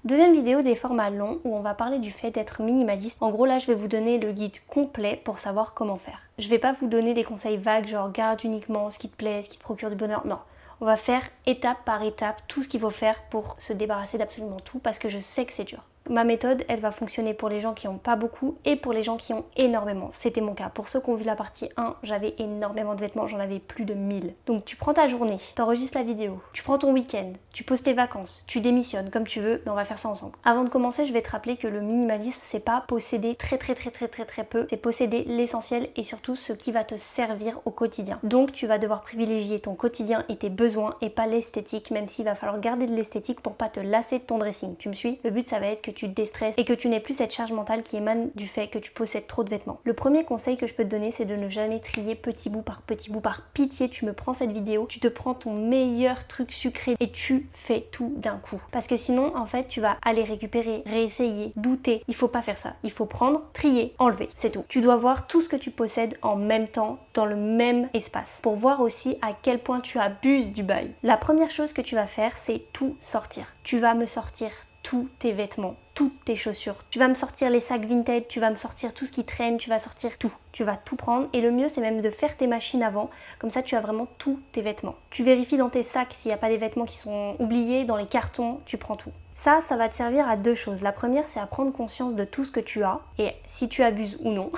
Deuxième vidéo des formats longs où on va parler du fait d'être minimaliste. En gros là je vais vous donner le guide complet pour savoir comment faire. Je vais pas vous donner des conseils vagues genre garde uniquement ce qui te plaît, ce qui te procure du bonheur, non. On va faire étape par étape tout ce qu'il faut faire pour se débarrasser d'absolument tout parce que je sais que c'est dur. Ma méthode, elle va fonctionner pour les gens qui n'ont pas beaucoup et pour les gens qui ont énormément. C'était mon cas. Pour ceux qui ont vu la partie 1, j'avais énormément de vêtements, j'en avais plus de 1000. Donc tu prends ta journée, t'enregistres la vidéo, tu prends ton week-end, tu poses tes vacances, tu démissionnes comme tu veux, mais on va faire ça ensemble. Avant de commencer, je vais te rappeler que le minimalisme, c'est pas posséder très peu, c'est posséder l'essentiel et surtout ce qui va te servir au quotidien. Donc tu vas devoir privilégier ton quotidien et tes besoins et pas l'esthétique, même s'il va falloir garder de l'esthétique pour pas te lasser de ton dressing. Tu me suis? Le but, ça va être que tu te déstresses et que tu n'aies plus cette charge mentale qui émane du fait que tu possèdes trop de vêtements. Le premier conseil que je peux te donner, c'est de ne jamais trier petit bout. Par pitié, tu me prends cette vidéo, tu te prends ton meilleur truc sucré et tu fais tout d'un coup. Parce que sinon, en fait, tu vas aller récupérer, réessayer, douter. Il faut pas faire ça. Il faut prendre, trier, enlever. C'est tout. Tu dois voir tout ce que tu possèdes en même temps, dans le même espace, pour voir aussi à quel point tu abuses du bail. La première chose que tu vas faire, c'est tout sortir. Tu vas me sortir tous tes vêtements, toutes tes chaussures. Tu vas me sortir les sacs vintage, tu vas me sortir tout ce qui traîne, tu vas sortir tout. Tu vas tout prendre et le mieux c'est même de faire tes machines avant, comme ça tu as vraiment tous tes vêtements. Tu vérifies dans tes sacs s'il n'y a pas des vêtements qui sont oubliés, dans les cartons, tu prends tout. Ça va te servir à deux choses. La première, c'est à prendre conscience de tout ce que tu as et si tu abuses ou non.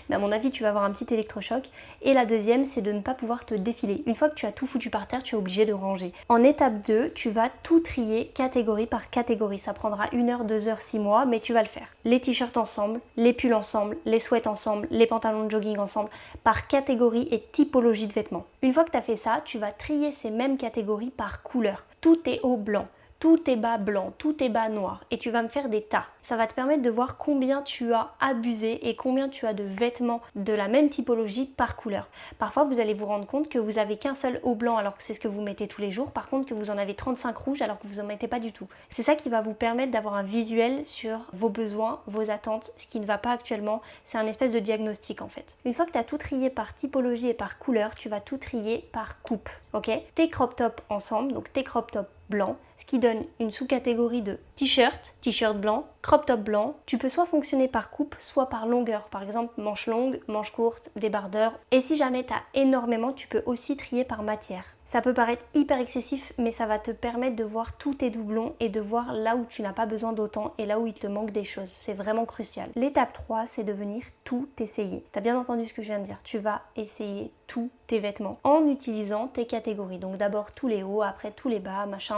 Mais à mon avis, tu vas avoir un petit électrochoc. Et la deuxième, c'est de ne pas pouvoir te défiler. Une fois que tu as tout foutu par terre, tu es obligé de ranger. En étape 2, tu vas tout trier catégorie par catégorie. Ça prendra 1 heure, 2 heures, 6 mois, mais tu vas le faire. Les t-shirts ensemble, les pulls ensemble, les sweats ensemble, les pantalons de jogging ensemble, par catégorie et typologie de vêtements. Une fois que tu as fait ça, tu vas trier ces mêmes catégories par couleur. Tout est au blanc. Tout est bas blanc, tout est bas noir et tu vas me faire des tas. Ça va te permettre de voir combien tu as abusé et combien tu as de vêtements de la même typologie par couleur. Parfois vous allez vous rendre compte que vous avez qu'un seul haut blanc alors que c'est ce que vous mettez tous les jours, par contre que vous en avez 35 rouges alors que vous en mettez pas du tout. C'est ça qui va vous permettre d'avoir un visuel sur vos besoins, vos attentes, ce qui ne va pas actuellement, c'est un espèce de diagnostic en fait. Une fois que tu as tout trié par typologie et par couleur, tu vas tout trier par coupe, ok? Tes crop tops ensemble, donc tes crop tops blanc, ce qui donne une sous-catégorie de t-shirt, t-shirt blanc, crop top blanc. Tu peux soit fonctionner par coupe, soit par longueur. Par exemple, manche longue, manche courte, débardeur. Et si jamais tu as énormément, tu peux aussi trier par matière. Ça peut paraître hyper excessif, mais ça va te permettre de voir tous tes doublons et de voir là où tu n'as pas besoin d'autant et là où il te manque des choses. C'est vraiment crucial. L'étape 3, c'est de venir tout essayer. T'as bien entendu ce que je viens de dire. Tu vas essayer tous tes vêtements en utilisant tes catégories. Donc d'abord tous les hauts, après tous les bas, machin.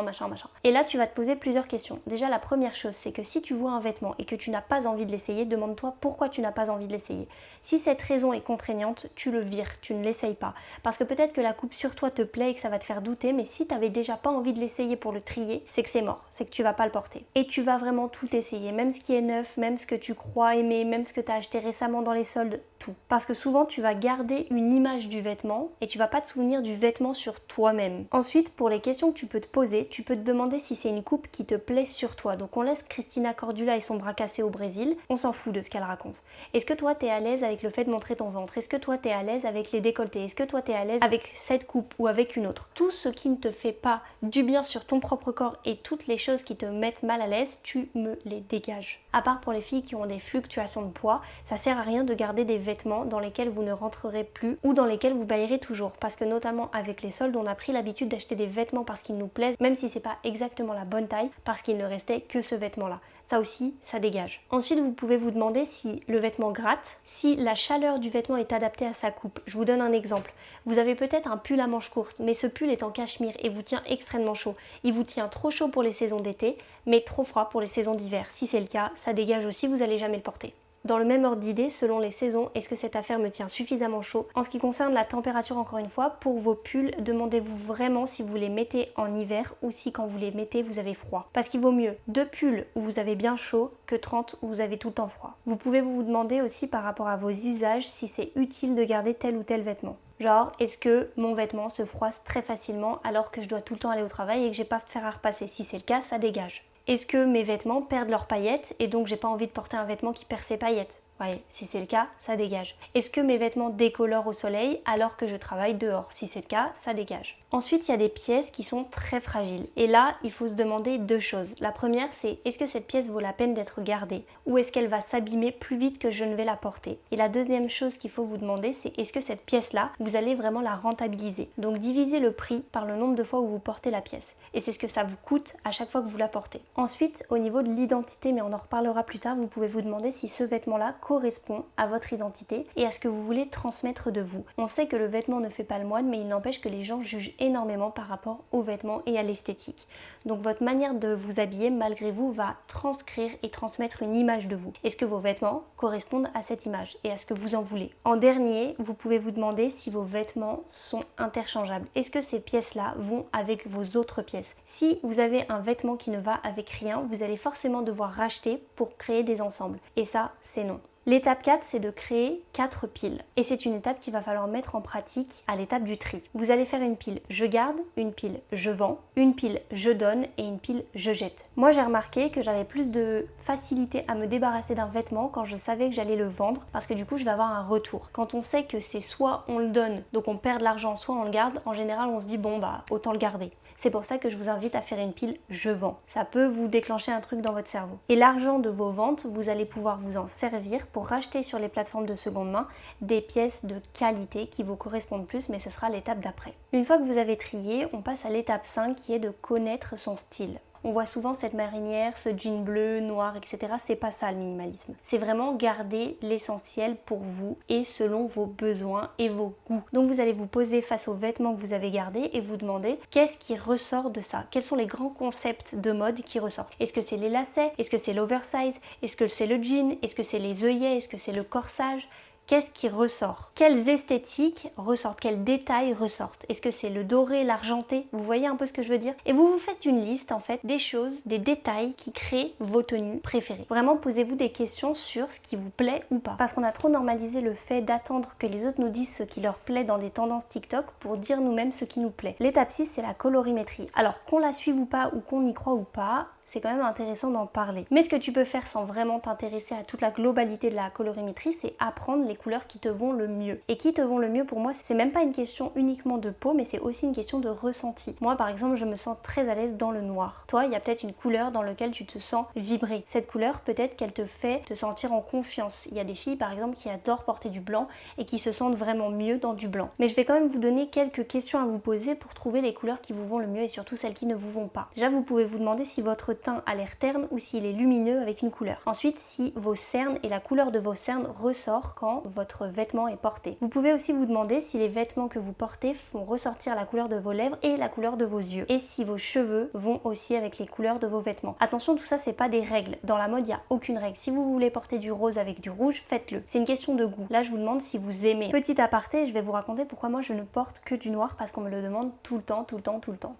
Et là, tu vas te poser plusieurs questions. Déjà, la première chose, c'est que si tu vois un vêtement et que tu n'as pas envie de l'essayer, demande-toi pourquoi tu n'as pas envie de l'essayer. Si cette raison est contraignante, tu le vires, tu ne l'essayes pas. Parce que peut-être que la coupe sur toi te plaît et que ça va te faire douter, mais si tu n'avais déjà pas envie de l'essayer pour le trier, c'est que c'est mort, c'est que tu vas pas le porter. Et tu vas vraiment tout essayer, même ce qui est neuf, même ce que tu crois aimer, même ce que tu as acheté récemment dans les soldes, tout. Parce que souvent, tu vas garder une image du vêtement et tu vas pas te souvenir du vêtement sur toi-même. Ensuite, pour les questions que tu peux te poser, tu peux te demander si c'est une coupe qui te plaît sur toi. Donc on laisse Christina Cordula et son bras cassé au Brésil, on s'en fout de ce qu'elle raconte. Est-ce que toi t'es à l'aise avec le fait de montrer ton ventre? Est-ce que toi t'es à l'aise avec les décolletés? Est-ce que toi t'es à l'aise avec cette coupe ou avec une autre? Tout ce qui ne te fait pas du bien sur ton propre corps et toutes les choses qui te mettent mal à l'aise, tu me les dégages. À part pour les filles qui ont des fluctuations de poids, ça sert à rien de garder des vêtements dans lesquels vous ne rentrerez plus ou dans lesquels vous baillerez toujours. Parce que notamment avec les soldes, on a pris l'habitude d'acheter des vêtements parce qu'ils nous plaisent, même si c'est pas exactement la bonne taille, parce qu'il ne restait que ce vêtement-là. Ça aussi, ça dégage. Ensuite, vous pouvez vous demander si le vêtement gratte, si la chaleur du vêtement est adaptée à sa coupe. Je vous donne un exemple. Vous avez peut-être un pull à manches courtes, mais ce pull est en cachemire et vous tient extrêmement chaud. Il vous tient trop chaud pour les saisons d'été, mais trop froid pour les saisons d'hiver. Si c'est le cas, ça dégage aussi, vous n'allez jamais le porter. Dans le même ordre d'idée, selon les saisons, est-ce que cette affaire me tient suffisamment chaud? En ce qui concerne la température, encore une fois, pour vos pulls, demandez-vous vraiment si vous les mettez en hiver ou si quand vous les mettez, vous avez froid. Parce qu'il vaut mieux 2 pulls où vous avez bien chaud que 30 où vous avez tout le temps froid. Vous pouvez vous demander aussi par rapport à vos usages si c'est utile de garder tel ou tel vêtement. Genre, est-ce que mon vêtement se froisse très facilement alors que je dois tout le temps aller au travail et que j'ai pas de fer à repasser? Si c'est le cas, ça dégage. Est-ce que mes vêtements perdent leurs paillettes et donc j'ai pas envie de porter un vêtement qui perd ses paillettes? Ouais, si c'est le cas, ça dégage. Est-ce que mes vêtements décolorent au soleil alors que je travaille dehors? Si c'est le cas, ça dégage. Ensuite, il y a des pièces qui sont très fragiles. Et là, il faut se demander deux choses. La première, c'est est-ce que cette pièce vaut la peine d'être gardée? Ou est-ce qu'elle va s'abîmer plus vite que je ne vais la porter? Et la deuxième chose qu'il faut vous demander, c'est est-ce que cette pièce-là, vous allez vraiment la rentabiliser? Donc divisez le prix par le nombre de fois où vous portez la pièce. Et c'est ce que ça vous coûte à chaque fois que vous la portez. Ensuite, au niveau de l'identité, mais on en reparlera plus tard, vous pouvez vous demander si ce vêtement-là correspond à votre identité et à ce que vous voulez transmettre de vous. On sait que le vêtement ne fait pas le moine, mais il n'empêche que les gens jugent énormément par rapport aux vêtements et à l'esthétique. Donc votre manière de vous habiller, malgré vous, va transcrire et transmettre une image de vous. Est-ce que vos vêtements correspondent à cette image et à ce que vous en voulez? En dernier, vous pouvez vous demander si vos vêtements sont interchangeables. Est-ce que ces pièces-là vont avec vos autres pièces? Si vous avez un vêtement qui ne va avec rien, vous allez forcément devoir racheter pour créer des ensembles. Et ça, c'est non. L'étape 4, c'est de créer 4 piles. Et c'est une étape qu'il va falloir mettre en pratique à l'étape du tri. Vous allez faire une pile je garde, une pile je vends, une pile je donne et une pile je jette. Moi, j'ai remarqué que j'avais plus de facilité à me débarrasser d'un vêtement quand je savais que j'allais le vendre parce que du coup, je vais avoir un retour. Quand on sait que c'est soit on le donne, donc on perd de l'argent, soit on le garde, en général, on se dit bon bah autant le garder. C'est pour ça que je vous invite à faire une pile je vends. Ça peut vous déclencher un truc dans votre cerveau. Et l'argent de vos ventes, vous allez pouvoir vous en servir pour racheter sur les plateformes de seconde main des pièces de qualité qui vous correspondent plus, mais ce sera l'étape d'après. Une fois que vous avez trié, on passe à l'étape 5 qui est de connaître son style. On voit souvent cette marinière, ce jean bleu, noir, etc. C'est pas ça le minimalisme. C'est vraiment garder l'essentiel pour vous et selon vos besoins et vos goûts. Donc vous allez vous poser face aux vêtements que vous avez gardés et vous demander qu'est-ce qui ressort de ça? Quels sont les grands concepts de mode qui ressortent? Est-ce que c'est les lacets? Est-ce que c'est l'oversize? Est-ce que c'est le jean? Est-ce que c'est les œillets? Est-ce que c'est le corsage? Qu'est-ce qui ressort? Quelles esthétiques ressortent? Quels détails ressortent? Est-ce que c'est le doré, l'argenté? Vous voyez un peu ce que je veux dire? Et vous vous faites une liste en fait des choses, des détails qui créent vos tenues préférées. Vraiment posez-vous des questions sur ce qui vous plaît ou pas. Parce qu'on a trop normalisé le fait d'attendre que les autres nous disent ce qui leur plaît dans des tendances TikTok pour dire nous-mêmes ce qui nous plaît. L'étape 6, c'est la colorimétrie. Alors qu'on la suive ou pas, ou qu'on y croit ou pas, c'est quand même intéressant d'en parler. Mais ce que tu peux faire sans vraiment t'intéresser à toute la globalité de la colorimétrie, c'est apprendre les couleurs qui te vont le mieux. Et qui te vont le mieux pour moi, c'est même pas une question uniquement de peau, mais c'est aussi une question de ressenti. Moi par exemple, je me sens très à l'aise dans le noir. Toi, il y a peut-être une couleur dans laquelle tu te sens vibrer. Cette couleur, peut-être qu'elle te fait te sentir en confiance. Il y a des filles par exemple qui adorent porter du blanc et qui se sentent vraiment mieux dans du blanc. Mais je vais quand même vous donner quelques questions à vous poser pour trouver les couleurs qui vous vont le mieux et surtout celles qui ne vous vont pas. Déjà, vous pouvez vous demander si votre teint a l'air terne ou s'il est lumineux avec une couleur. Ensuite, si vos cernes et la couleur de vos cernes ressort quand votre vêtement est porté. Vous pouvez aussi vous demander si les vêtements que vous portez font ressortir la couleur de vos lèvres et la couleur de vos yeux. Et si vos cheveux vont aussi avec les couleurs de vos vêtements. Attention, tout ça c'est pas des règles. Dans la mode, il n'y a aucune règle. Si vous voulez porter du rose avec du rouge, faites-le. C'est une question de goût. Là, je vous demande si vous aimez. Petit aparté, je vais vous raconter pourquoi moi je ne porte que du noir parce qu'on me le demande tout le temps.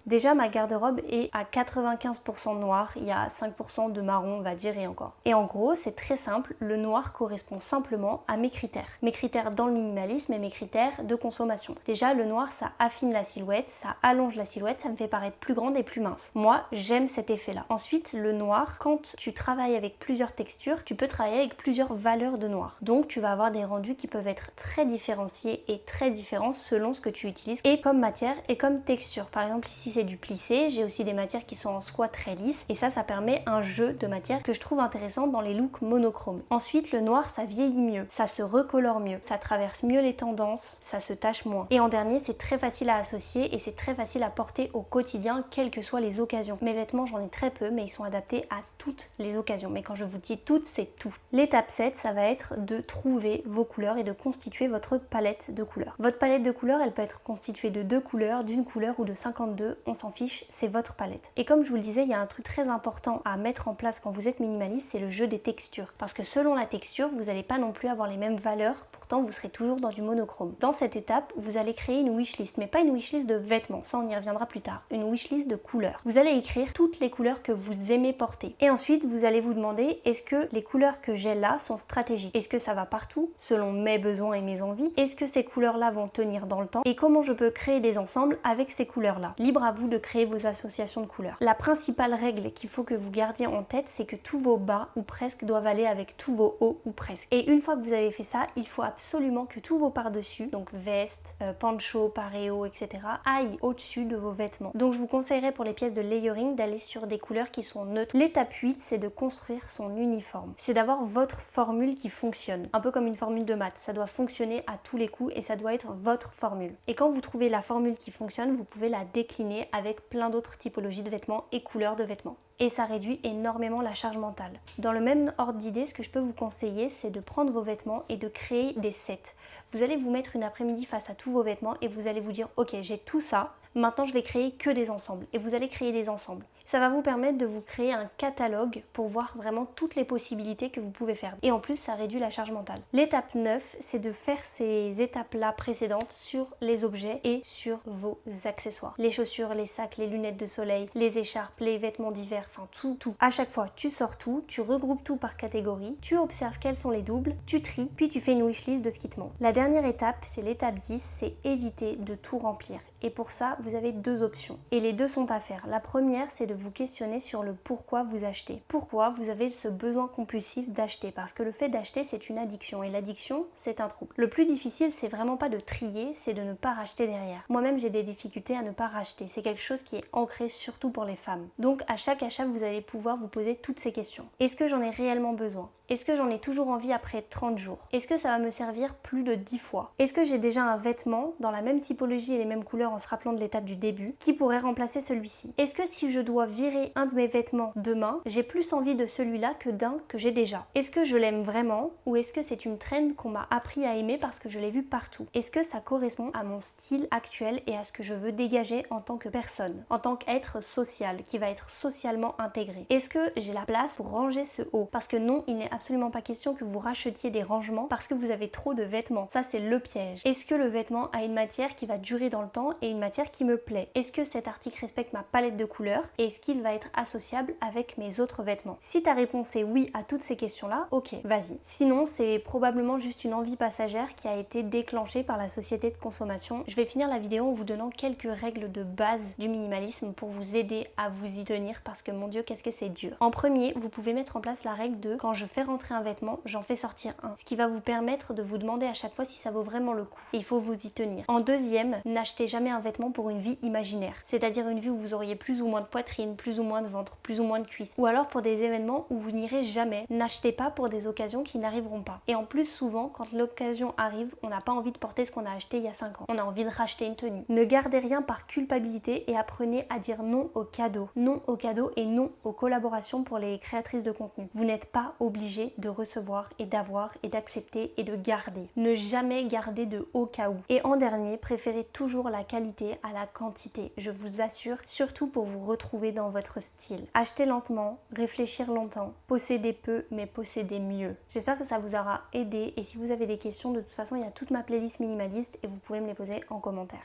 Déjà, ma garde-robe est à 95% noir. Il y a 5% de marron, on va dire, et encore. Et en gros, c'est très simple. Le noir correspond simplement à mes critères. Mes critères dans le minimalisme et mes critères de consommation. Déjà, le noir, ça affine la silhouette, ça allonge la silhouette, ça me fait paraître plus grande et plus mince. Moi, j'aime cet effet-là. Ensuite, le noir, quand tu travailles avec plusieurs textures, tu peux travailler avec plusieurs valeurs de noir. Donc, tu vas avoir des rendus qui peuvent être très différenciés et très différents selon ce que tu utilises et comme matière et comme texture. Par exemple, ici, c'est du plissé. J'ai aussi des matières qui sont en soie très lisse et ça permet un jeu de matière que je trouve intéressant dans les looks monochromes. Ensuite, le noir, ça vieillit mieux, ça se recolore mieux, ça traverse mieux les tendances, ça se tache moins. Et en dernier, c'est très facile à associer et c'est très facile à porter au quotidien, quelles que soient les occasions. Mes vêtements, j'en ai très peu, mais ils sont adaptés à toutes les occasions. Mais quand je vous dis toutes, c'est tout. L'étape 7, ça va être de trouver vos couleurs et de constituer votre palette de couleurs. Votre palette de couleurs, elle peut être constituée de 2 couleurs, d'une couleur ou de 52, on s'en fiche, c'est votre palette. Et comme je vous le disais, il y a un truc très important à mettre en place quand vous êtes minimaliste, c'est le jeu des textures. Parce que selon la texture, vous n'allez pas non plus avoir les mêmes valeurs, pourtant vous serez toujours dans du monochrome. Dans cette étape, vous allez créer une wishlist, mais pas une wishlist de vêtements, ça on y reviendra plus tard, une wishlist de couleurs. Vous allez écrire toutes les couleurs que vous aimez porter. Et ensuite, vous allez vous demander, est-ce que les couleurs que j'ai là sont stratégiques? Est-ce que ça va partout, selon mes besoins et mes envies? Est-ce que ces couleurs-là vont tenir dans le temps? Et comment je peux créer des ensembles avec ces couleurs-là? Libre à vous de créer vos associations de couleurs. La principale règle règle qu'il faut que vous gardiez en tête, c'est que tous vos bas ou presque doivent aller avec tous vos hauts ou presque. Et une fois que vous avez fait ça, il faut absolument que tous vos par-dessus, donc veste, pancho, paréo, etc., aillent au-dessus de vos vêtements. Donc je vous conseillerais pour les pièces de layering d'aller sur des couleurs qui sont neutres. L'étape 8, c'est de construire son uniforme. C'est d'avoir votre formule qui fonctionne. Un peu comme une formule de maths, ça doit fonctionner à tous les coups et ça doit être votre formule. Et quand vous trouvez la formule qui fonctionne, vous pouvez la décliner avec plein d'autres typologies de vêtements et couleurs de vêtements. Et ça réduit énormément la charge mentale. Dans le même ordre d'idée, ce que je peux vous conseiller, c'est de prendre vos vêtements et de créer des sets. Vous allez vous mettre une après-midi face à tous vos vêtements et vous allez vous dire « Ok, j'ai tout ça, maintenant je vais créer que des ensembles ». Et vous allez créer des ensembles. Ça va vous permettre de vous créer un catalogue pour voir vraiment toutes les possibilités que vous pouvez faire. Et en plus, ça réduit la charge mentale. L'étape 9, c'est de faire ces étapes-là précédentes sur les objets et sur vos accessoires. Les chaussures, les sacs, les lunettes de soleil, les écharpes, les vêtements d'hiver, enfin tout. À chaque fois, tu sors tout, tu regroupes tout par catégorie, tu observes quels sont les doubles, tu tries, puis tu fais une wishlist de ce qui te manque. La dernière étape, c'est l'étape 10, c'est éviter de tout remplir. Et pour ça, vous avez deux options. Et les deux sont à faire. La première, c'est de vous questionner sur le pourquoi vous achetez. Pourquoi vous avez ce besoin compulsif d'acheter? Parce que le fait d'acheter, c'est une addiction. Et l'addiction, c'est un trouble. Le plus difficile, c'est vraiment pas de trier, c'est de ne pas racheter derrière. Moi-même, j'ai des difficultés à ne pas racheter. C'est quelque chose qui est ancré surtout pour les femmes. Donc, à chaque achat, vous allez pouvoir vous poser toutes ces questions. Est-ce que j'en ai réellement besoin? Est-ce que j'en ai toujours envie après 30 jours? Est-ce que ça va me servir plus de 10 fois? Est-ce que j'ai déjà un vêtement dans la même typologie et les mêmes couleurs en se rappelant de l'étape du début qui pourrait remplacer celui-ci? Est-ce que si je dois virer un de mes vêtements demain, j'ai plus envie de celui-là que d'un que j'ai déjà? Est-ce que je l'aime vraiment ou est-ce que c'est une trend qu'on m'a appris à aimer parce que je l'ai vu partout? Est-ce que ça correspond à mon style actuel et à ce que je veux dégager en tant que personne, en tant qu'être social, qui va être socialement intégré? Est-ce que j'ai la place pour ranger ce haut? Parce que non, il n'est absolument pas question que vous rachetiez des rangements parce que vous avez trop de vêtements. Ça, c'est le piège. Est-ce que le vêtement a une matière qui va durer dans le temps et une matière qui me plaît? Est-ce que cet article respecte ma palette de couleurs et est-ce qu'il va être associable avec mes autres vêtements? Si ta réponse est oui à toutes ces questions-là, ok, vas-y. Sinon, c'est probablement juste une envie passagère qui a été déclenchée par la société de consommation. Je vais finir la vidéo en vous donnant quelques règles de base du minimalisme pour vous aider à vous y tenir parce que mon Dieu, qu'est-ce que c'est dur. En premier, vous pouvez mettre en place la règle de quand je fais rentrer un vêtement, j'en fais sortir un. Ce qui va vous permettre de vous demander à chaque fois si ça vaut vraiment le coup. Il faut vous y tenir. En deuxième, n'achetez jamais un vêtement pour une vie imaginaire. C'est-à-dire une vie où vous auriez plus ou moins de poitrine, plus ou moins de ventre, plus ou moins de cuisses. Ou alors pour des événements où vous n'irez jamais. N'achetez pas pour des occasions qui n'arriveront pas. Et en plus, souvent, quand l'occasion arrive, on n'a pas envie de porter ce qu'on a acheté il y a 5 ans. On a envie de racheter une tenue. Ne gardez rien par culpabilité et apprenez à dire non aux cadeaux. Non aux cadeaux et non aux collaborations pour les créatrices de contenu. Vous n'êtes pas obligé de recevoir et d'avoir et d'accepter et de garder. Ne jamais garder de au cas où. Et en dernier, préférez toujours la qualité à la quantité. Je vous assure, surtout pour vous retrouver dans votre style. Achetez lentement, réfléchir longtemps, posséder peu mais posséder mieux. J'espère que ça vous aura aidé et si vous avez des questions, de toute façon, il y a toute ma playlist minimaliste et vous pouvez me les poser en commentaire.